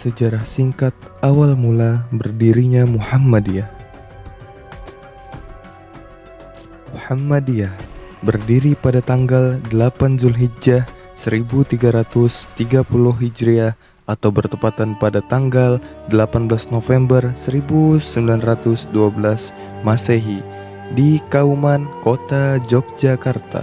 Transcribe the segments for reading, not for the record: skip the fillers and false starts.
Sejarah singkat awal mula berdirinya Muhammadiyah. Muhammadiyah berdiri pada tanggal 8 Zulhijjah 1330 Hijriah atau bertepatan pada tanggal 18 November 1912 Masehi di Kauman, Kota Yogyakarta.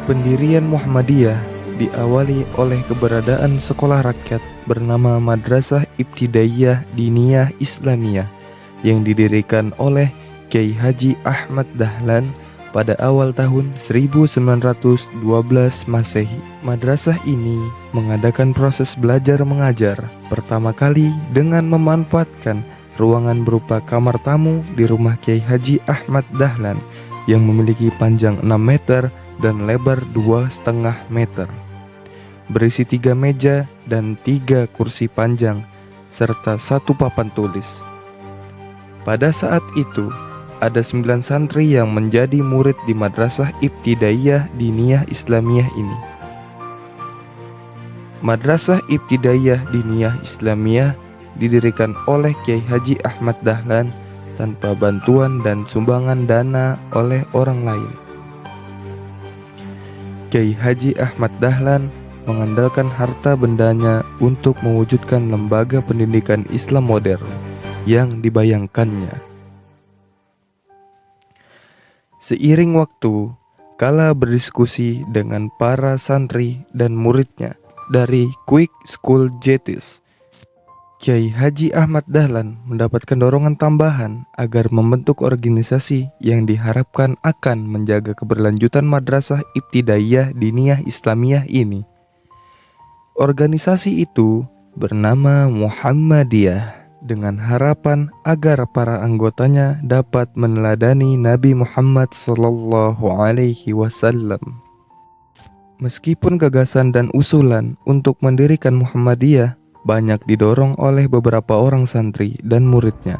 Pendirian Muhammadiyah diawali oleh keberadaan sekolah rakyat bernama Madrasah Ibtidaiyah Diniyah Islamiyah yang didirikan oleh Kyai Haji Ahmad Dahlan pada awal tahun 1912 Masehi. Madrasah ini mengadakan proses belajar mengajar pertama kali dengan memanfaatkan ruangan berupa kamar tamu di rumah Kyai Haji Ahmad Dahlan yang memiliki panjang 6 meter dan lebar 2,5 meter, berisi 3 meja dan 3 kursi panjang serta 1 papan tulis. Pada saat itu, ada 9 santri yang menjadi murid di Madrasah Ibtidaiyah Diniyah Islamiyah ini. Madrasah Ibtidaiyah Diniyah Islamiyah didirikan oleh Kyai Haji Ahmad Dahlan tanpa bantuan dan sumbangan dana oleh orang lain. Kyai Haji Ahmad Dahlan mengandalkan harta bendanya untuk mewujudkan lembaga pendidikan Islam modern yang dibayangkannya. Seiring waktu, kala berdiskusi dengan para santri dan muridnya dari Quick School Jetis, Kyai Haji Ahmad Dahlan mendapatkan dorongan tambahan agar membentuk organisasi yang diharapkan akan menjaga keberlanjutan Madrasah Ibtidaiyah Diniyah Islamiyah ini. Organisasi itu bernama Muhammadiyah dengan harapan agar para anggotanya dapat meneladani Nabi Muhammad SAW. Meskipun gagasan dan usulan untuk mendirikan Muhammadiyah banyak didorong oleh beberapa orang santri dan muridnya,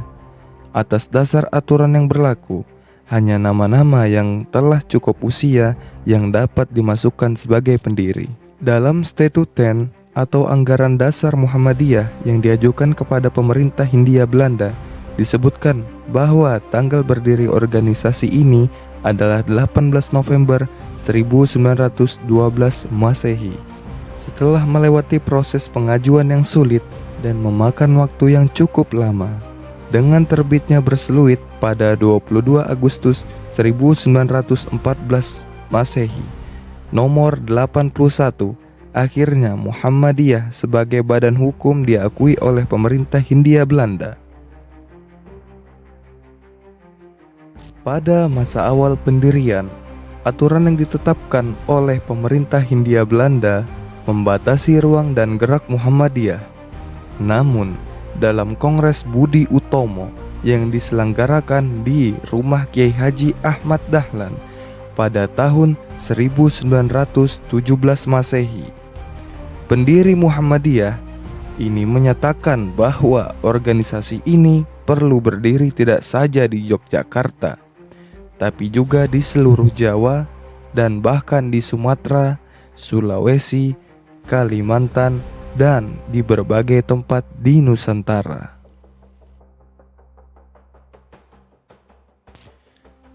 atas dasar aturan yang berlaku, hanya nama-nama yang telah cukup usia yang dapat dimasukkan sebagai pendiri. Dalam statuten atau anggaran dasar Muhammadiyah yang diajukan kepada pemerintah Hindia Belanda, disebutkan bahwa tanggal berdiri organisasi ini adalah 18 November 1912 Masehi. Setelah melewati proses pengajuan yang sulit dan memakan waktu yang cukup lama, dengan terbitnya berseluit pada 22 Agustus 1914 Masehi, nomor 81, akhirnya Muhammadiyah sebagai badan hukum diakui oleh pemerintah Hindia Belanda. Pada masa awal pendirian, aturan yang ditetapkan oleh pemerintah Hindia Belanda membatasi ruang dan gerak Muhammadiyah. Namun, dalam Kongres Budi Utomo yang diselenggarakan di rumah Kyai Haji Ahmad Dahlan pada tahun 1917 Masehi, pendiri Muhammadiyah ini menyatakan bahwa organisasi ini perlu berdiri tidak saja di Yogyakarta, tapi juga di seluruh Jawa dan bahkan di Sumatera, Sulawesi, Kalimantan, dan di berbagai tempat di Nusantara.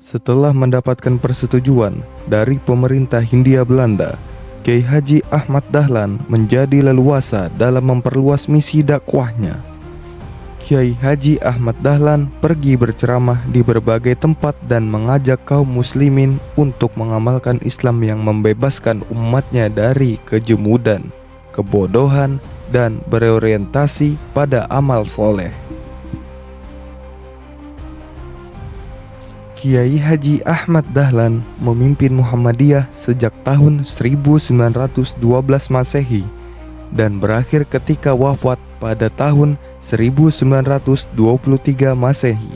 Setelah mendapatkan persetujuan dari pemerintah Hindia Belanda, Kyai Haji Ahmad Dahlan menjadi leluasa dalam memperluas misi dakwahnya. Kyai Haji Ahmad Dahlan pergi berceramah di berbagai tempat dan mengajak kaum muslimin untuk mengamalkan Islam yang membebaskan umatnya dari kejumudan, kebodohan, dan berorientasi pada amal soleh. Kyai Haji Ahmad Dahlan memimpin Muhammadiyah sejak tahun 1912 Masehi dan berakhir ketika wafat pada tahun 1923 Masehi.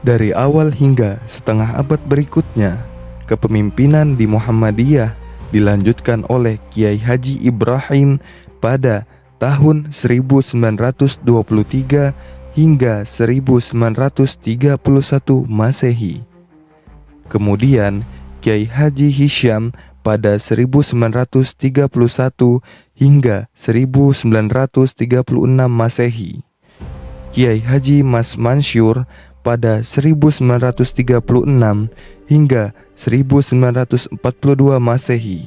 Dari awal hingga setengah abad berikutnya, kepemimpinan di Muhammadiyah dilanjutkan oleh Kyai Haji Ibrahim pada tahun 1923 hingga 1931 Masehi. Kemudian Kyai Haji Hisham pada 1931 hingga 1936 Masehi. Kiai Haji Mas Mansyur pada 1936 hingga 1942 Masehi,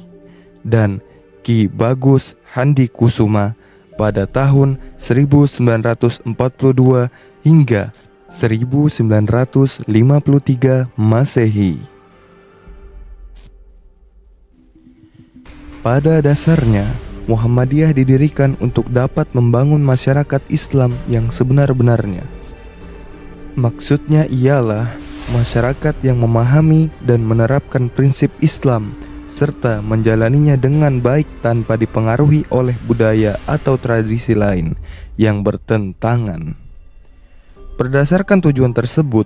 dan Ki Bagus Handi Kusuma pada tahun 1942 hingga 1953 Masehi. Pada dasarnya, Muhammadiyah didirikan untuk dapat membangun masyarakat Islam yang sebenar-benarnya. Maksudnya ialah masyarakat yang memahami dan menerapkan prinsip Islam serta menjalaninya dengan baik tanpa dipengaruhi oleh budaya atau tradisi lain yang bertentangan. Berdasarkan tujuan tersebut,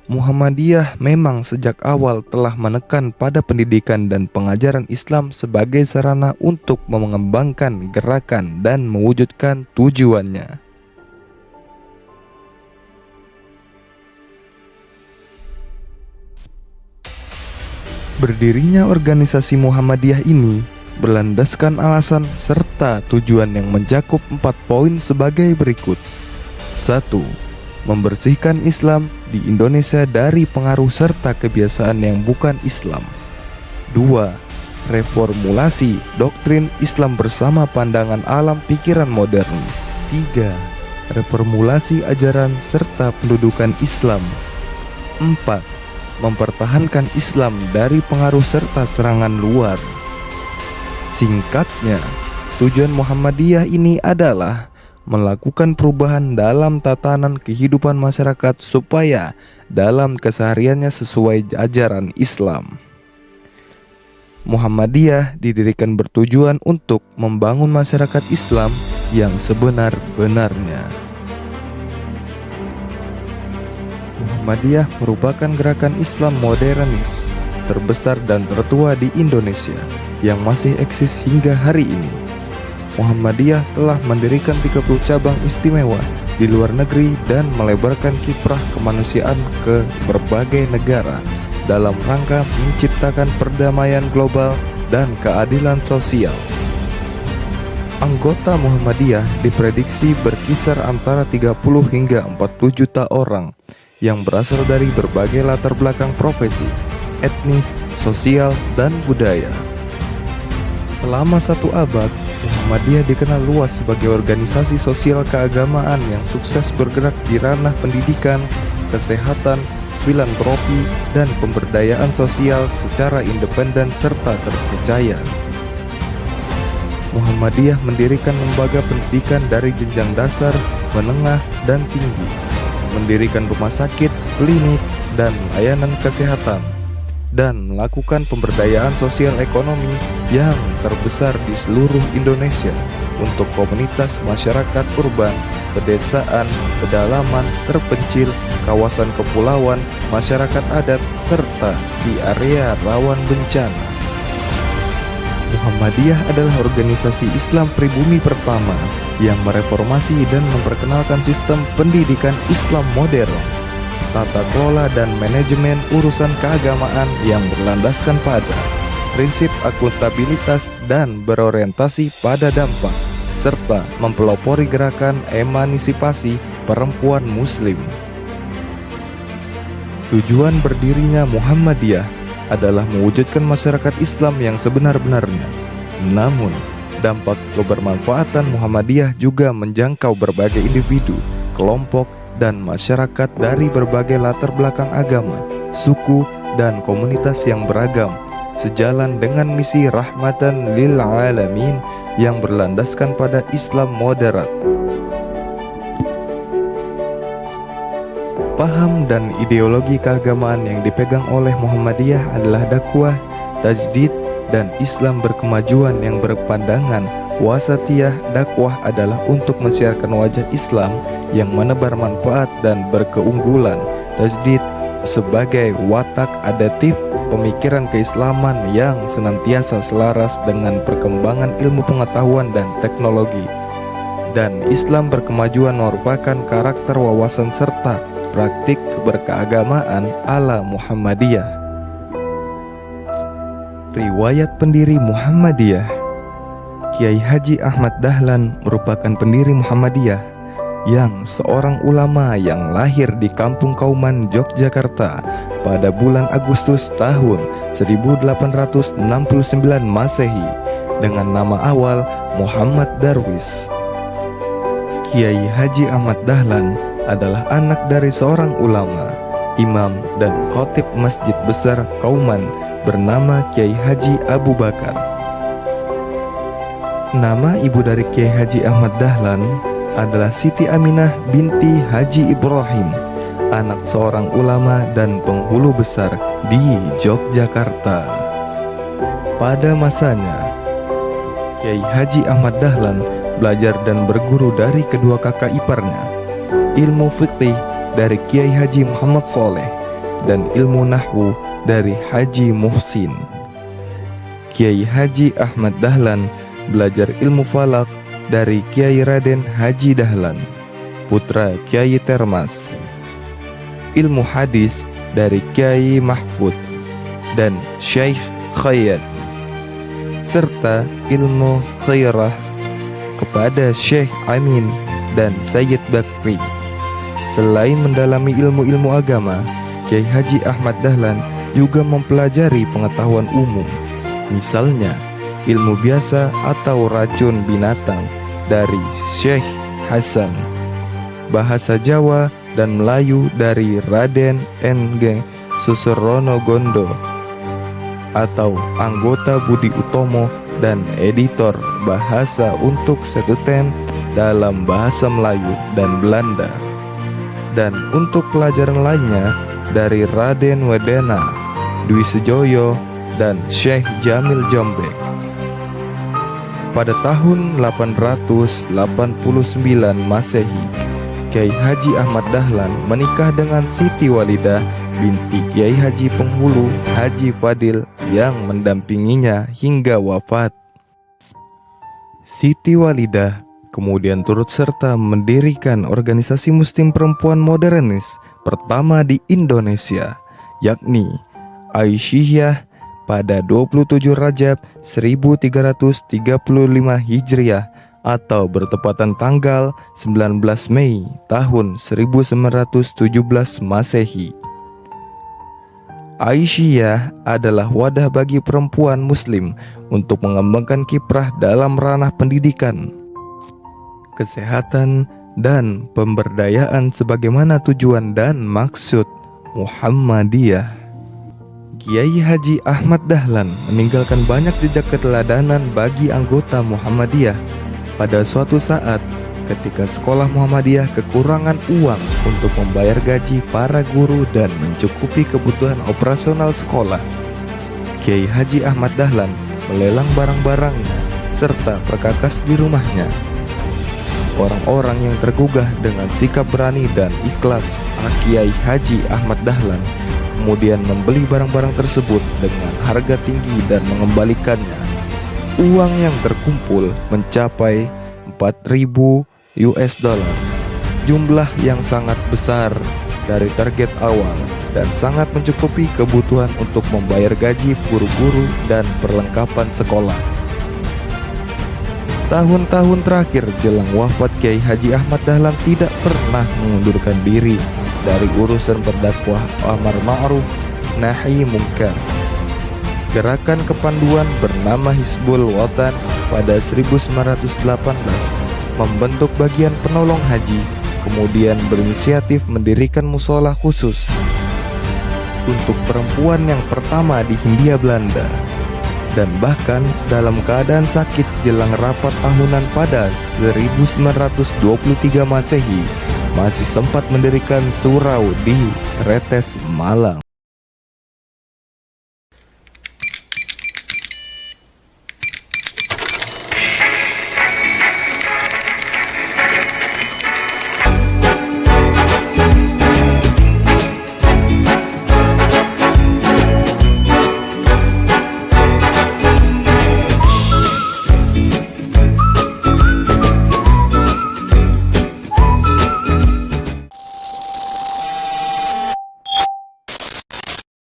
Muhammadiyah memang sejak awal telah menekan pada pendidikan dan pengajaran Islam sebagai sarana untuk mengembangkan gerakan dan mewujudkan tujuannya. Berdirinya organisasi Muhammadiyah ini berlandaskan alasan serta tujuan yang mencakup 4 poin sebagai berikut. 1. Membersihkan Islam di Indonesia dari pengaruh serta kebiasaan yang bukan Islam. 2. Reformulasi doktrin Islam bersama pandangan alam pikiran modern. 3. Reformulasi ajaran serta pendudukan Islam. 4. Mempertahankan Islam dari pengaruh serta serangan luar. Singkatnya, tujuan Muhammadiyah ini adalah melakukan perubahan dalam tatanan kehidupan masyarakat supaya dalam kesehariannya sesuai ajaran Islam. Muhammadiyah didirikan bertujuan untuk membangun masyarakat Islam yang sebenar-benarnya. Muhammadiyah merupakan gerakan Islam modernis terbesar dan tertua di Indonesia yang masih eksis hingga hari ini. Muhammadiyah telah mendirikan 30 cabang istimewa di luar negeri dan melebarkan kiprah kemanusiaan ke berbagai negara dalam rangka menciptakan perdamaian global dan keadilan sosial. Anggota Muhammadiyah diprediksi berkisar antara 30 hingga 40 juta orang yang berasal dari berbagai latar belakang profesi, etnis, sosial, dan budaya. Selama 1 abad, Muhammadiyah dikenal luas sebagai organisasi sosial keagamaan yang sukses bergerak di ranah pendidikan, kesehatan, filantropi, dan pemberdayaan sosial secara independen serta terpercaya. Muhammadiyah mendirikan lembaga pendidikan dari jenjang dasar, menengah, dan tinggi, mendirikan rumah sakit, klinik, dan layanan kesehatan, dan melakukan pemberdayaan sosial ekonomi yang terbesar di seluruh Indonesia untuk komunitas masyarakat urban, pedesaan, pedalaman, terpencil, kawasan kepulauan, masyarakat adat, serta di area rawan bencana. Muhammadiyah adalah organisasi Islam pribumi pertama yang mereformasi dan memperkenalkan sistem pendidikan Islam modern, tata kelola dan manajemen urusan keagamaan yang berlandaskan pada prinsip akuntabilitas dan berorientasi pada dampak, serta mempelopori gerakan emansipasi perempuan muslim. Tujuan berdirinya Muhammadiyah adalah mewujudkan masyarakat Islam yang sebenar-benarnya. Namun, dampak kebermanfaatan Muhammadiyah juga menjangkau berbagai individu, kelompok, dan masyarakat dari berbagai latar belakang agama, suku, dan komunitas yang beragam, sejalan dengan misi rahmatan lil alamin yang berlandaskan pada Islam moderat. Paham dan ideologi keagamaan yang dipegang oleh Muhammadiyah adalah dakwah, tajdid, dan Islam berkemajuan yang berpandangan wasatiyah. Dakwah adalah untuk mensiarkan wajah Islam yang menebar manfaat dan berkeunggulan. Tajdid sebagai watak adaptif pemikiran keislaman yang senantiasa selaras dengan perkembangan ilmu pengetahuan dan teknologi. Dan Islam berkemajuan merupakan karakter wawasan serta praktik berkeagamaan ala Muhammadiyah. Riwayat pendiri Muhammadiyah. Kiai Haji Ahmad Dahlan merupakan pendiri Muhammadiyah yang seorang ulama yang lahir di Kampung Kauman, Yogyakarta pada bulan Agustus tahun 1869 Masehi dengan nama awal Muhammad Darwis. Kiai Haji Ahmad Dahlan adalah anak dari seorang ulama, imam dan khatib Masjid Besar Kauman bernama Kiai Haji Abu Bakar. Nama ibu dari Kiai Haji Ahmad Dahlan adalah Siti Aminah binti Haji Ibrahim, anak seorang ulama dan penghulu besar di Yogyakarta. Pada masanya, Kiai Haji Ahmad Dahlan belajar dan berguru dari kedua kakak iparnya, ilmu fikih dari Kiai Haji Muhammad Soleh dan ilmu nahwu dari Haji Muhsin. Kiai Haji Ahmad Dahlan belajar ilmu falak dari Kiai Raden Haji Dahlan, putra Kiai Termas, ilmu hadis dari Kiai Mahfud dan Syekh Khayyat, serta ilmu khairah kepada Syekh Amin dan Sayyid Bakri. Selain mendalami ilmu-ilmu agama, Kiai Haji Ahmad Dahlan juga mempelajari pengetahuan umum, misalnya ilmu biasa atau racun binatang dari Syekh Hasan, bahasa Jawa dan Melayu dari Raden N.G. Susrono Gondo, atau anggota Budi Utomo dan editor bahasa untuk Setuten dalam bahasa Melayu dan Belanda. Dan untuk pelajaran lainnya dari Raden Wedena, Dwi Sujoyo, dan Syekh Jamil Jombek. Pada tahun 889 Masehi, Kiai Haji Ahmad Dahlan menikah dengan Siti Walidah binti Kiai Haji Penghulu Haji Fadil yang mendampinginya hingga wafat. Siti Walidah kemudian turut serta mendirikan organisasi Muslim perempuan modernis pertama di Indonesia, yakni Aisyiyah, pada 27 Rajab 1335 Hijriah atau bertepatan tanggal 19 Mei tahun 1917 Masehi. Aisyiyah adalah wadah bagi perempuan muslim untuk mengembangkan kiprah dalam ranah pendidikan, kesehatan, dan pemberdayaan sebagaimana tujuan dan maksud Muhammadiyah. Kiai Haji Ahmad Dahlan meninggalkan banyak jejak keteladanan bagi anggota Muhammadiyah. Pada suatu saat, ketika sekolah Muhammadiyah kekurangan uang untuk membayar gaji para guru dan mencukupi kebutuhan operasional sekolah, Kiai Haji Ahmad Dahlan melelang barang-barangnya serta perkakas di rumahnya. Orang-orang yang tergugah dengan sikap berani dan ikhlas Kiai Haji Ahmad Dahlan kemudian membeli barang-barang tersebut dengan harga tinggi dan mengembalikannya. Uang yang terkumpul mencapai 4.000 US dollar, jumlah yang sangat besar dari target awal dan sangat mencukupi kebutuhan untuk membayar gaji guru-guru dan perlengkapan sekolah. Tahun-tahun terakhir jelang wafat Kiai Haji Ahmad Dahlan tidak pernah mengundurkan diri dari urusan berdakwah amar ma'ruf nahi munkar. Gerakan kepanduan bernama Hizbul Wathan pada 1918 membentuk bagian penolong haji, kemudian berinisiatif mendirikan musola khusus untuk perempuan yang pertama di Hindia Belanda. Dan bahkan dalam keadaan sakit jelang rapat tahunan pada 1923 Masehi, masih sempat mendirikan surau di Retes, Malang.